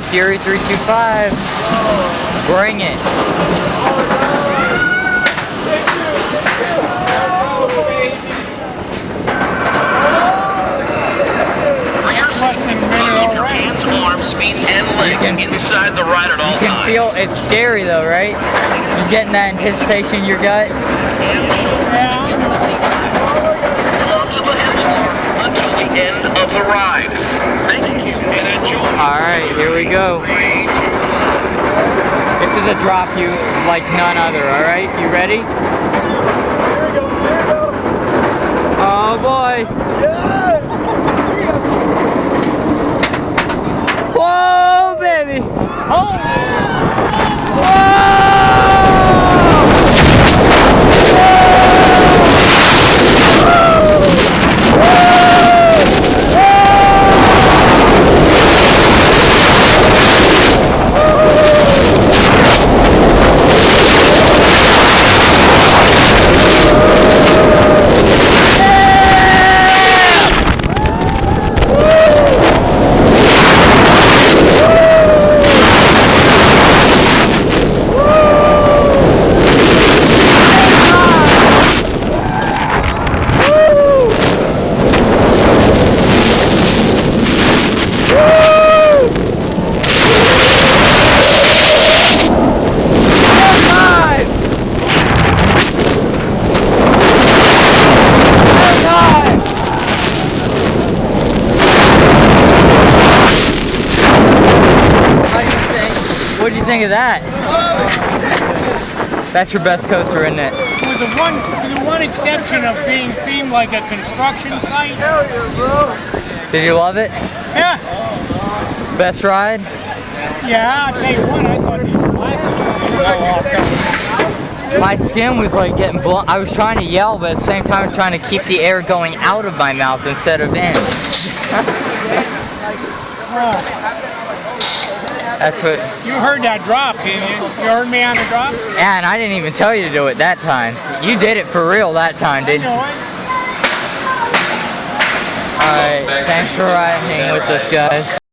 Fury 325. Bring it. Hands, arms, feet, and legs inside the ride at all times. You can feel it's scary though, right? You're getting that anticipation in your gut. Onto the handlebar until the end of the ride. Thank you and enjoy. Alright, here we go. This is a drop you like none other, alright? You ready? Here we go, here we go. Oh boy. Yeah. Whoa, baby! Oh! Whoa! What do you think of that? That's your best coaster, isn't it? With the one exception of being themed like a construction site. Hell yeah, bro. Did you love it? Yeah. Best ride? Yeah, I'll tell you what, I thought these classes. My skin was like getting blown. I was trying to yell, but at the same time I was trying to keep the air going out of my mouth instead of in. That's what... You heard that drop, didn't you? You heard me on the drop? Yeah, and I didn't even tell you to do it that time. You did it for real that time, didn't you? Alright, thanks for riding with us, guys.